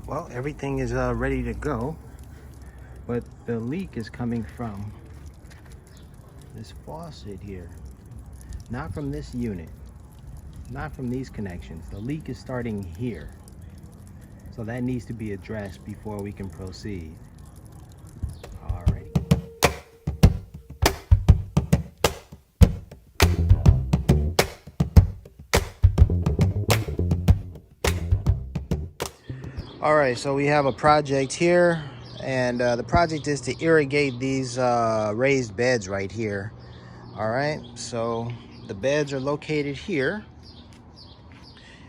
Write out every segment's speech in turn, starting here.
Well, everything is ready to go, but the leak is coming from this faucet here, not from this unit, not from these connections. The leak is starting here, so that needs to be addressed before we can proceed. Alrighty. All right, so we have a project here, and the project is to irrigate these raised beds right here. All right, so the beds are located here,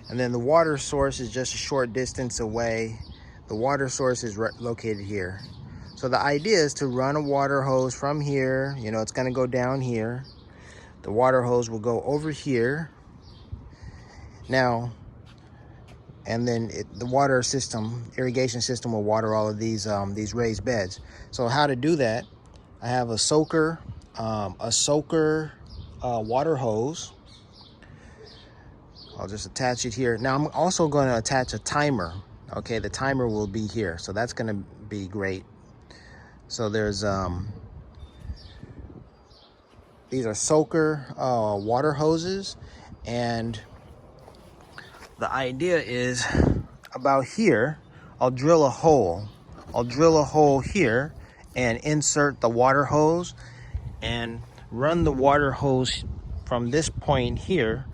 and then the water source is just a short distance away. The water source is located here. So the idea is to run a water hose from here. You know, it's going to go down here. The water hose will go over here. Now, and then the water system, irrigation system, will water all of these raised beds. So how to do that? I have a soaker water hose. I'll just attach it here. Now I'm also going to attach a timer. Okay, the timer will be here, so that's going to be great. So there's these are soaker water hoses, and the idea is about here. I'll drill a hole. I'll drill a hole here and insert the water hose and run the water hose from this point here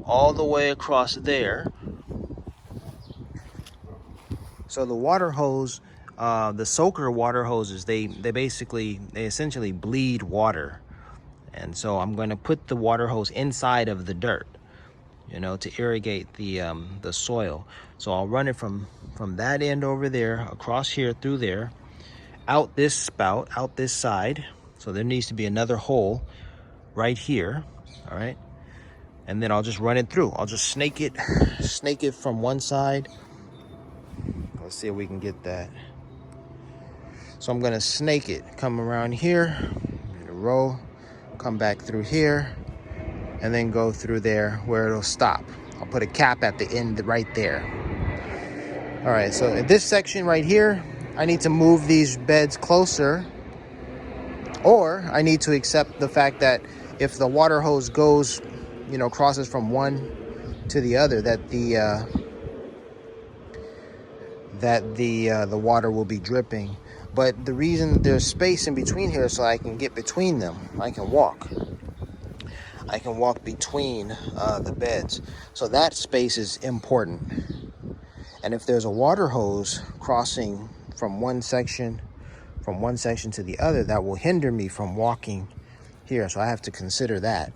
all the way across there. So the water hose, the soaker water hoses, they essentially bleed water. And so I'm going to put the water hose inside of the dirt, you know, to irrigate the soil. So I'll run it from that end over there, across here, through there, out this spout, out this side. So there needs to be another hole right here, all right? And then I'll just run it through. I'll just snake it from one side. Let's see if we can get that. So I'm gonna snake it, come around here, in a row, come back through here, and then go through there where it'll stop. I'll put a cap at the end right there. All right, so in this section right here, I need to move these beds closer, or I need to accept the fact that if the water hose goes, you know, crosses from one to the other, that the water will be dripping. But the reason there's space in between here is so I can get between them. I can walk between the beds. So that space is important. And if there's a water hose crossing from one section to the other, that will hinder me from walking here. So I have to consider that.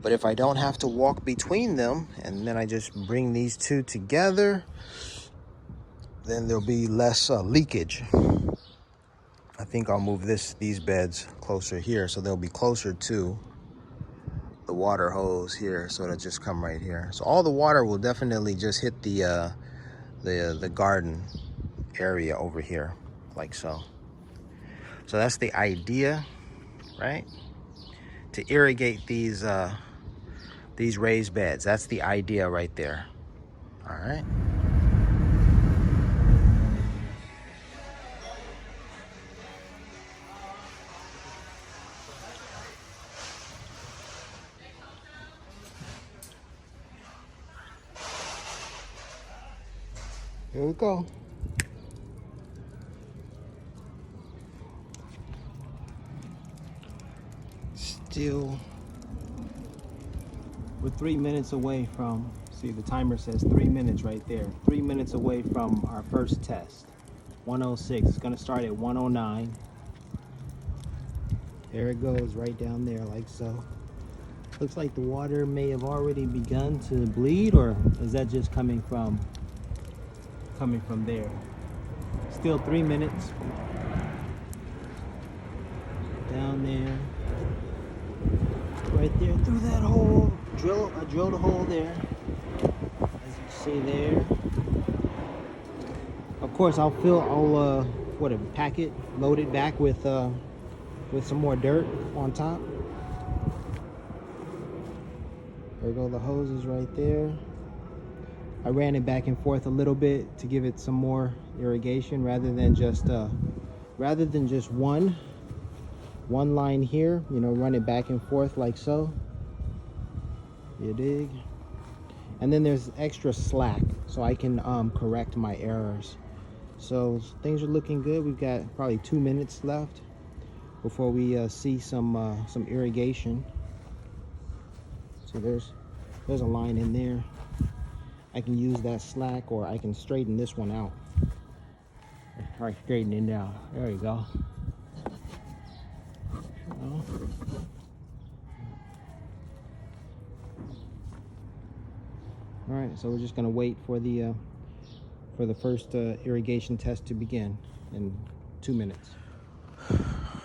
But if I don't have to walk between them, and then I just bring these two together, then there'll be less leakage. I think I'll move these beds closer here, so they'll be closer to the water hose here, so it'll just come right here. So all the water will definitely just hit the garden area over here, like so. So that's the idea, right? To irrigate these raised beds. That's the idea right there. All right. Here we go. Still, we're 3 minutes away from, see the timer says 3 minutes right there. 3 minutes away from our first test. 106, it's gonna start at 109. There it goes, right down there like so. Looks like the water may have already begun to bleed, or is that just coming from there? Still 3 minutes. Down there. Right there through that hole. I drilled a hole there. As you see there. Of course I'll pack it, load it back with some more dirt on top. There go the hoses right there. I ran it back and forth a little bit to give it some more irrigation rather than just one line here, you know, run it back and forth like so. You dig? And then there's extra slack so I can correct my errors. So things are looking good. We've got probably 2 minutes left before we see some irrigation. So there's a line in there. I can use that slack, or I can straighten this one out. All right, straighten it down. There you go. All right, so we're just gonna wait for the first irrigation test to begin in 2 minutes.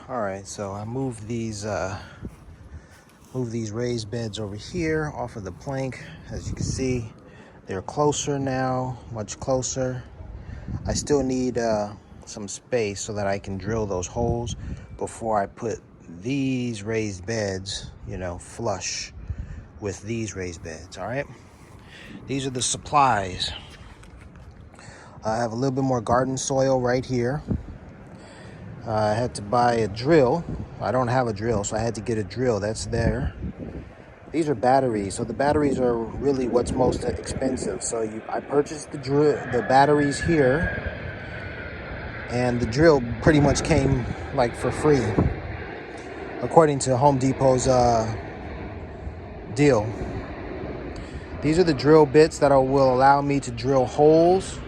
All right, so I moved these raised beds over here off of the plank. As you can see, they're closer now, much closer. I still need some space so that I can drill those holes before I put these raised beds, you know, flush with these raised beds. All right, these are the supplies. I have a little bit more garden soil right here. I had to buy a drill. I don't have a drill, so I had to get a drill. That's there. These are batteries, so the batteries are really what's most expensive. So I purchased the batteries here, and the drill pretty much came like for free, according to Home Depot's deal. These are the drill bits that will allow me to drill holes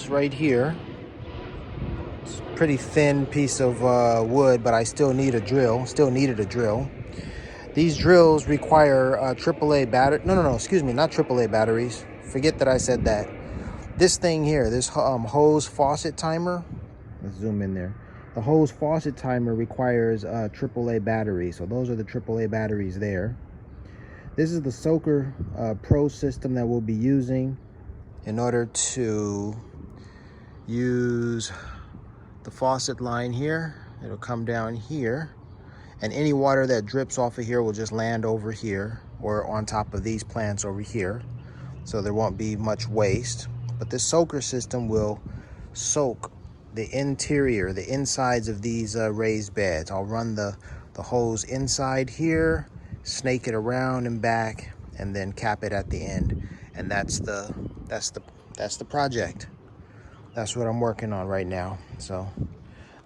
right here. It's a pretty thin piece of wood, but I still need a drill. Still needed a drill. These drills require AAA battery. No, excuse me, not AAA batteries. Forget that I said that. This thing here, this hose faucet timer. Let's zoom in there. The hose faucet timer requires AAA batteries. So those are the AAA batteries there. This is the Soaker Pro system that we'll be using in order to use the faucet line here. It'll come down here, and any water that drips off of here will just land over here or on top of these plants over here, so there won't be much waste. But this soaker system will soak the interior, the insides of these raised beds. I'll run the hose inside here, snake it around and back, and then cap it at the end. And that's the project. That's what I'm working on right now. So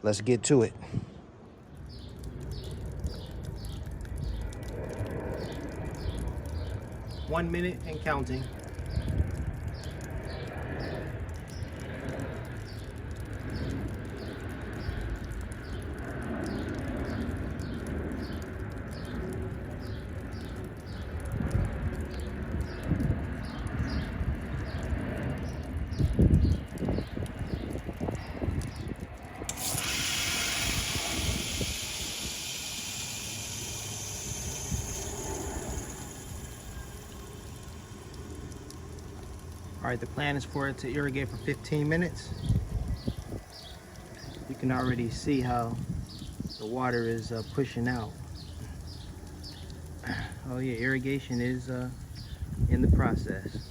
let's get to it. One minute and counting. All right, the plan is for it to irrigate for 15 minutes. You can already see how the water is pushing out. Oh yeah, irrigation is in the process.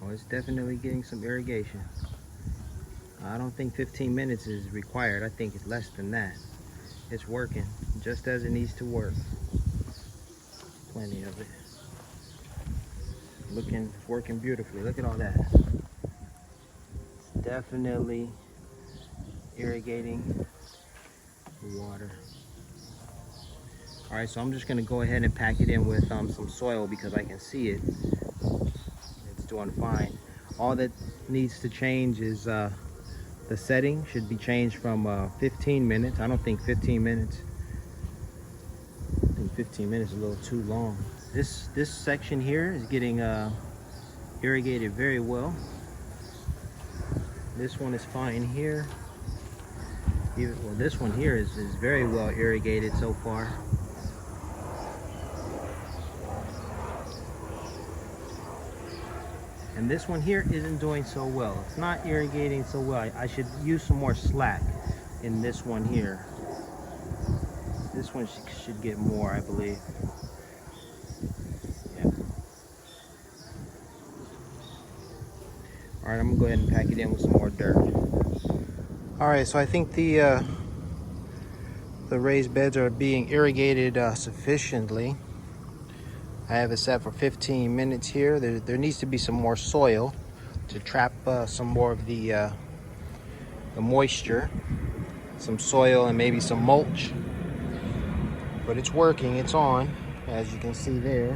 Oh, it's definitely getting some irrigation. I don't think 15 minutes is required. I think it's less than that. It's working just as it needs to work. Plenty of it. Working beautifully. Look at all that. It's definitely irrigating the water. All right, so I'm just gonna go ahead and pack it in with some soil because I can see it. It's doing fine. All that needs to change is the setting should be changed from 15 minutes. I don't think 15 minutes. I think 15 minutes is a little too long. This section here is getting irrigated very well. This one is fine here. Well, this one here is very well irrigated so far. And this one here isn't doing so well. It's not irrigating so well. I should use some more slack in this one here. This one should get more, I believe. Yeah. All right, I'm gonna go ahead and pack it in with some more dirt. All right, so I think the raised beds are being irrigated sufficiently. I have it set for 15 minutes here. There needs to be some more soil to trap some more of the moisture, some soil and maybe some mulch. But it's working, it's on, as you can see there.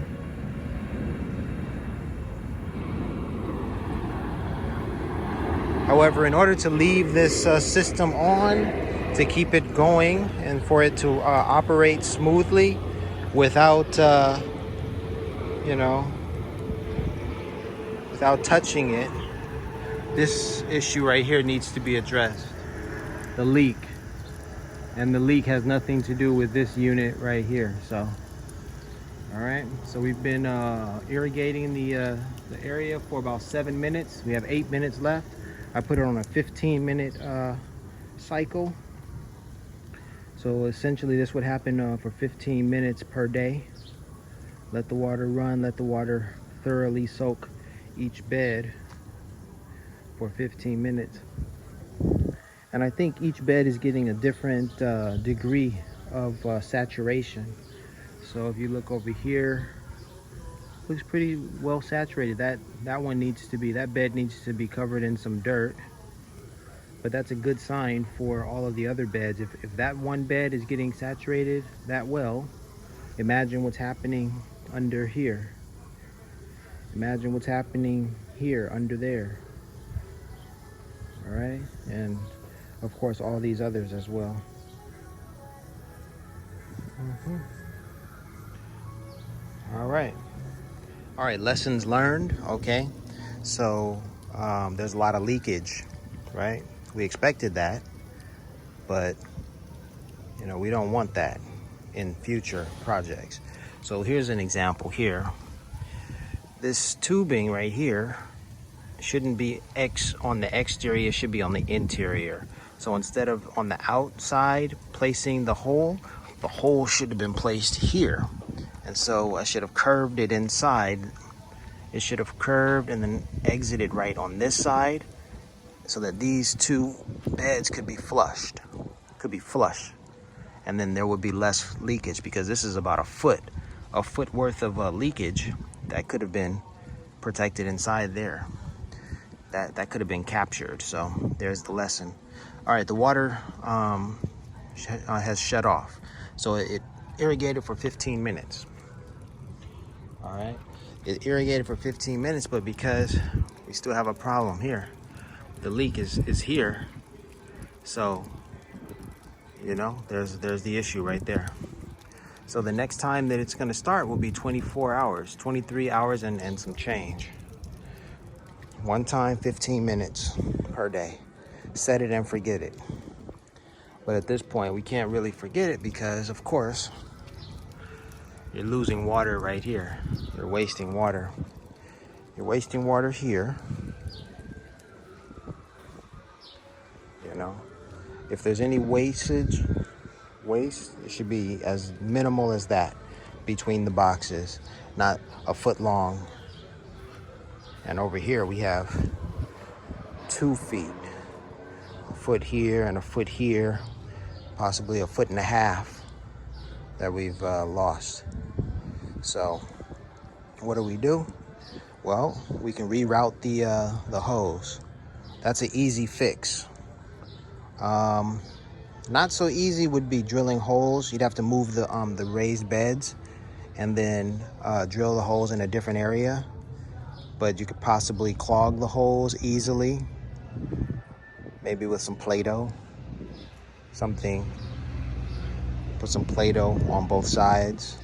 However, in order to leave this system on, to keep it going and for it to operate smoothly without, you know, without touching it, this issue right here needs to be addressed. The leak. And the leak has nothing to do with this unit right here. So, all right. So we've been irrigating the area for about 7 minutes. We have 8 minutes left. I put it on a 15-minute cycle. So essentially this would happen for 15 minutes per day. Let the water run, let the water thoroughly soak each bed for 15 minutes. And I think each bed is getting a different degree of saturation. So if you look over here, looks pretty well saturated. That one needs to be, that bed needs to be covered in some dirt. But that's a good sign for all of the other beds. If that one bed is getting saturated that well, imagine what's happening under here. Imagine what's happening here, under there. All right, and of course all these others as well. All right, lessons learned. Okay, so there's a lot of leakage, right? We expected that, but you know, we don't want that in future projects. So here's an example here. This tubing right here shouldn't be on the exterior, it should be on the interior. So instead of on the outside placing the hole should have been placed here. And so I should have curved it inside. It should have curved and then exited right on this side so that these two beds could be flush. And then there would be less leakage, because this is about a foot worth of leakage that could have been protected inside there. That could have been captured. So there's the lesson. All right, the water has shut off. So it irrigated for 15 minutes. All right, it irrigated for 15 minutes, but because we still have a problem here, the leak is here. So, you know, there's the issue right there. So the next time that it's going to start will be 24 hours, 23 hours and some change. One time, 15 minutes per day. Set it and forget it. But at this point, we can't really forget it because, of course, you're losing water right here. You're wasting water. You're wasting water here. You know, if there's any waste, it should be as minimal as that between the boxes, not a foot long. And over here we have 2 feet, a foot here and a foot here, possibly a foot and a half that we've lost. So what do? Well, we can reroute the hose. That's an easy fix. Not so easy would be drilling holes. You'd have to move the raised beds and then drill the holes in a different area. But you could possibly clog the holes easily, maybe with some Play-Doh, something. Put some Play-Doh on both sides.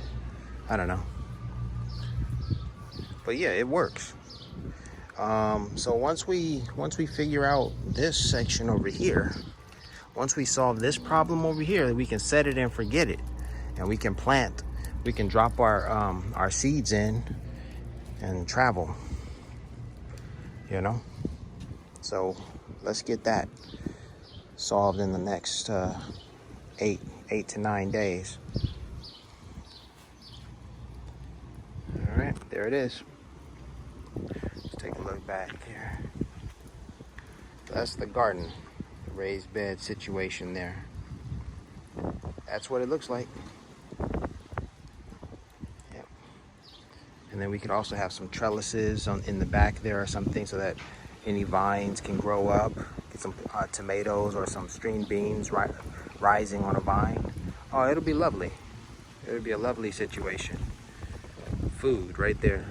I don't know. But yeah, it works. So once we figure out this section over here, once we solve this problem over here, we can set it and forget it, and we can plant. We can drop our seeds in and travel. You know. So let's get that solved in the next 8 8 to 9 days. All right, there it is. Let's take a look back here. That's the garden, raised bed situation there. That's what it looks like. Yep. And then we could also have some trellises in the back there or something so that any vines can grow up. Get some tomatoes or some string beans rising on a vine. Oh, it'll be lovely. It'll be a lovely situation. Food right there.